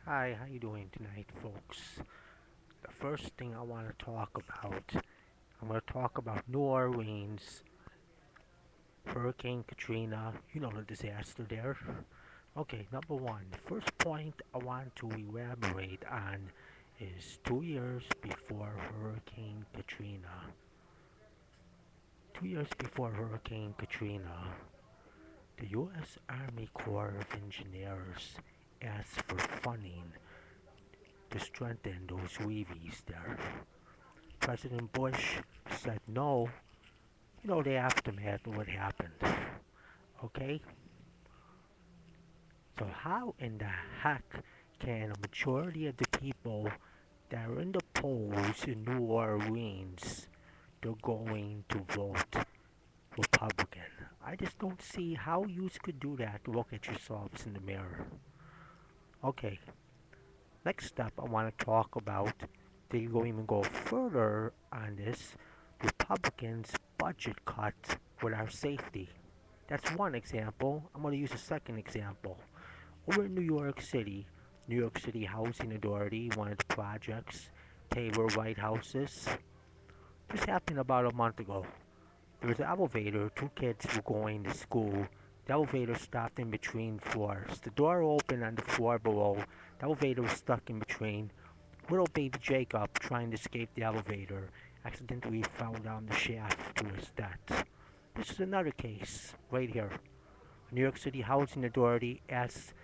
Hi, how you doing tonight, folks? The first thing I want to talk about, I'm going to talk about New Orleans, Hurricane Katrina, the disaster there. Okay, number one, the first point I want to elaborate on is 2 years before Hurricane Katrina. 2 years before Hurricane Katrina, the U.S. Army Corps of Engineers asked for funding to strengthen those levees there. President Bush said no. The aftermath of what happened. Okay? So, how in the heck can a majority of the people that are in the polls in New Orleans, they're going to vote Republican? I just don't see how you could do that. Look at yourselves in the mirror. Okay, next step I want to talk about. They go even go further on this. Republicans budget cut with our safety. That's one example. I'm going to use a second example. Over in New York City Housing Authority, one of the projects, Taylor White Houses. This happened about a month ago. There was an elevator, two kids were going to school. The elevator stopped in between floors. The door opened on the floor below. The elevator was stuck in between. Little baby Jacob, trying to escape the elevator, accidentally fell down the shaft to his death. This is another case, right here. New York City Housing Authority asked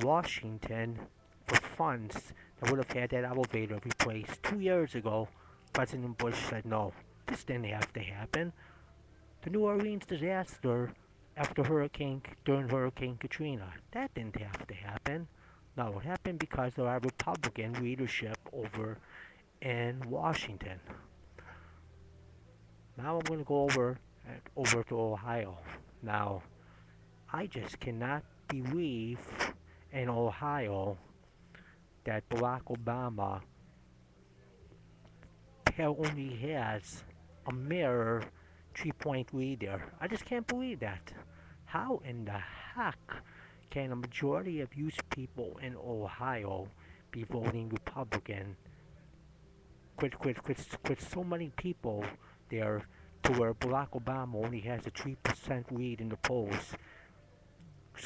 Washington for funds that would have had that elevator replaced 2 years ago. President Bush said no. This didn't have to happen. The New Orleans disaster during Hurricane Katrina, that didn't have to happen. No, it happened because of our Republican leadership over in Washington. Now I'm going to go over to Ohio. Now, I just cannot believe in Ohio that Barack Obama only has a mere 3-point lead there. I just can't believe that. How in the heck can a majority of youth people in Ohio be voting Republican? Quit so many people there to where Barack Obama only has a 3% lead in the polls.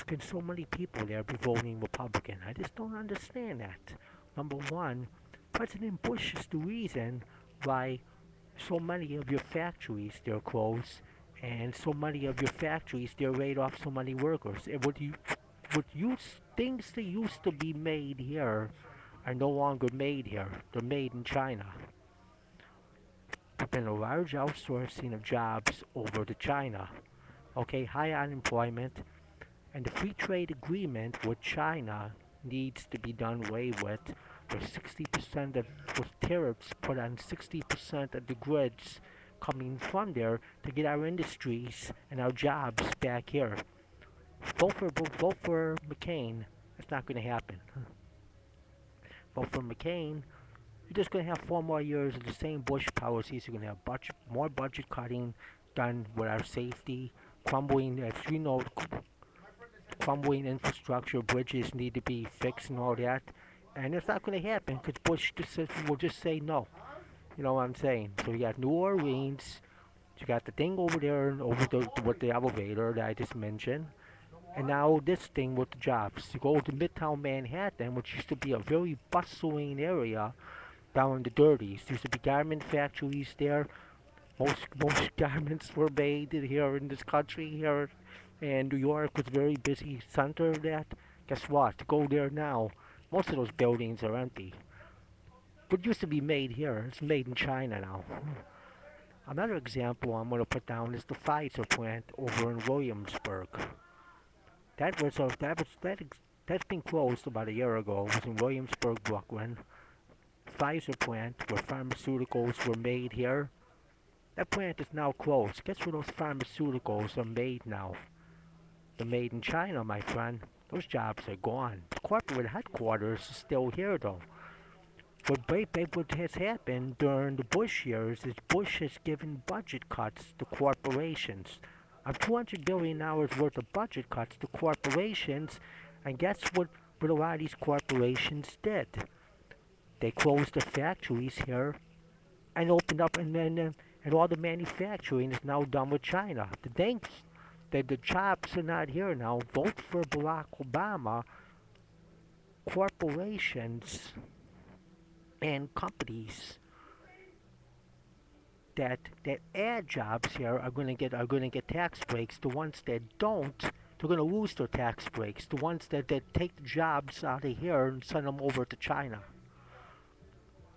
Can so many people there be voting Republican? I just don't understand that. Number one, President Bush is the reason why so many of your factories they're closed, and so many of your factories they're laid off so many workers. And things that used to be made here are no longer made here. They're made in China. There's been a large outsourcing of jobs over to China. Okay, high unemployment, and the free trade agreement with China needs to be done away with 60% of with tariffs put on 60% of the goods coming from there to get our industries and our jobs back here. Vote for McCain. That's not going to happen. Vote for McCain. You're just going to have 4 more years of the same Bush policies. You're going to have more budget cutting done with our safety, crumbling, as you know, crumbling infrastructure, bridges need to be fixed and all that. And it's not going to happen because Bush will just say no. You know what I'm saying? So you got New Orleans, you got the thing over there with the elevator that I just mentioned, and now this thing with the jobs. You go to Midtown Manhattan, which used to be a very bustling area down in the dirties. There used to be garment factories there. Most garments were made here in this country here, and New York was a very busy center of that. Guess what? Go there now. Most of those buildings are empty. What used to be made here, it's made in China now. Another example I'm going to put down is the Pfizer plant over in Williamsburg. That's been closed about a year ago. It was in Williamsburg, Brooklyn. Pfizer plant where pharmaceuticals were made here. That plant is now closed. Guess where those pharmaceuticals are made now? They're made in China, my friend. Those jobs are gone. The corporate headquarters is still here, though. What has happened during the Bush years is Bush has given budget cuts to corporations. Of $200 billion worth of budget cuts to corporations, and guess what? But a lot of these corporations did. They closed the factories here and opened up, and all the manufacturing is now done with China. The thanks that the jobs are not here now. Vote for Barack Obama. Corporations and companies that add jobs here are going to get tax breaks. The ones that don't, they're going to lose their tax breaks. The ones that take the jobs out of here and send them over to China.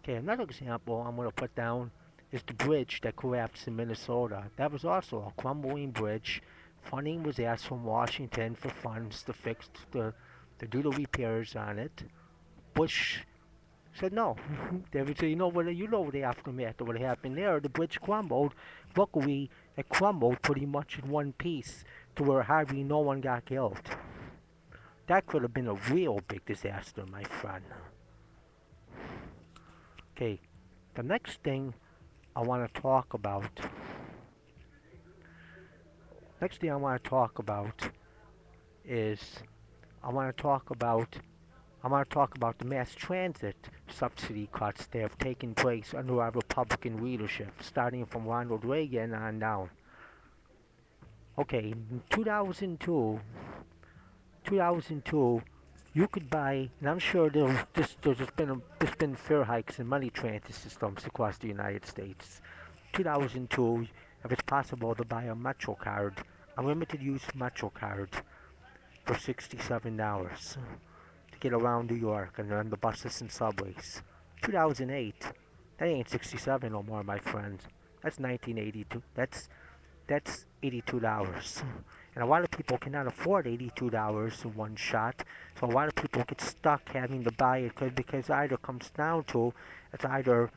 Okay, another example I'm going to put down is the bridge that collapsed in Minnesota. That was also a crumbling bridge. Funding was asked from Washington for funds to fix to do the repairs on it. Bush said no. They would say, you know the aftermath of what happened there. The bridge crumbled. Luckily, it crumbled pretty much in one piece to where hardly no one got killed. That could have been a real big disaster, my friend. Okay, the next thing I want to talk about. Next thing I want to talk about is I want to talk about I want to talk about the mass transit subsidy cuts that have taken place under our Republican leadership, starting from Ronald Reagan on down. Okay, in 2002, you could buy, and I'm sure there's been fare hikes in many transit systems across the United States. 2002, if it's possible to buy a Metro card, a limited use Metro card for $67 to get around New York and on the buses and subways. 2008, that ain't 67 no more, my friend. That's 1982. That's $82. And a lot of people cannot afford $82 in one shot. So a lot of people get stuck having to buy it because either comes down to it's either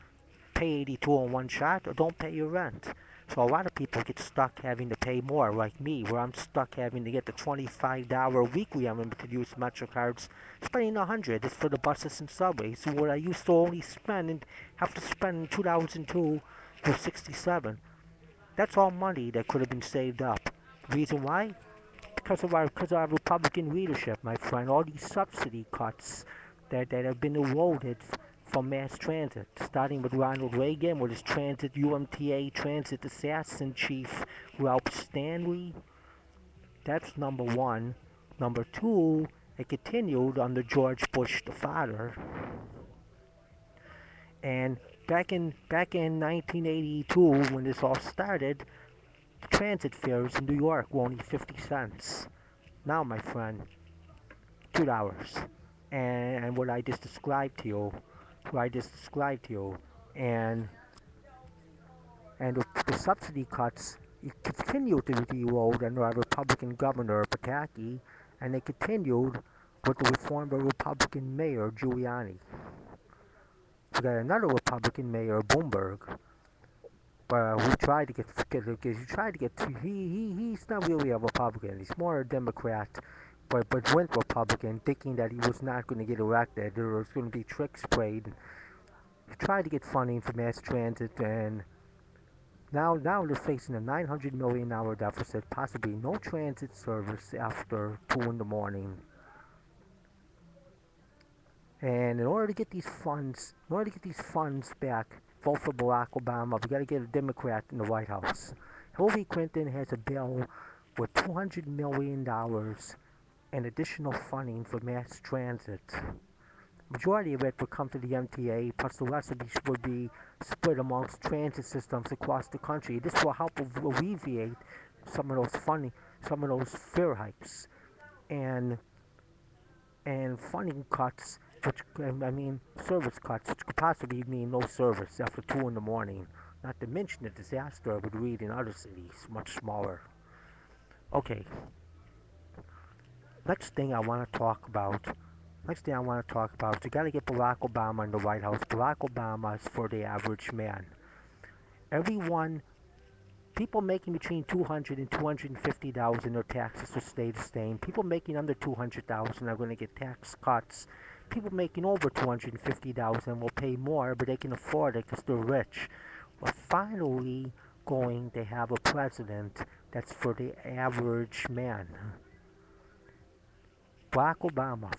pay 82 in one shot or don't pay your rent. So a lot of people get stuck having to pay more, like me, where I'm stuck having to get the $25 weekly unlimited use Metro cards, spending $100 is for the buses and subways, where I used to only spend and have to spend in 2002 for 67. That's all money that could have been saved up. Reason why? Because of our Republican leadership, my friend. All these subsidy cuts that have been eroded from mass transit, starting with Ronald Reagan with his transit UMTA transit assassin chief Ralph Stanley. That's number one. Number two, it continued under George Bush the father. And back in 1982, when this all started, the transit fares in New York were only 50 cents. Now, my friend, $2. And what I just described to you, and the subsidy cuts continued to be rolled under our Republican governor Pataki, and they continued with the reform of Republican Mayor Giuliani. We got another Republican Mayor Bloomberg, who tried to he's not really a Republican. He's more a Democrat, but went Republican, thinking that he was not going to get elected. There was going to be tricks played. He tried to get funding for mass transit, and now they're facing a $900 million deficit, possibly no transit service after 2 in the morning. And in order to get these funds back, vote for Barack Obama. We got to get a Democrat in the White House. Hillary Clinton has a bill with $200 million and additional funding for mass transit. Majority of it would come to the MTA, plus the rest would be split amongst transit systems across the country. This will help alleviate some of those fare hikes and funding cuts, service cuts, which could possibly mean no service after 2 in the morning. Not to mention the disaster it would read in other cities, much smaller. Okay. Next thing I want to talk about is you got to get Barack Obama in the White House. Barack Obama is for the average man. People making between $200 and $250,000, their taxes will stay the same. People making under $200,000 are going to get tax cuts. People making over $250,000 will pay more, but they can afford it because they're rich. We're finally going to have a president that's for the average man. Barack Obama.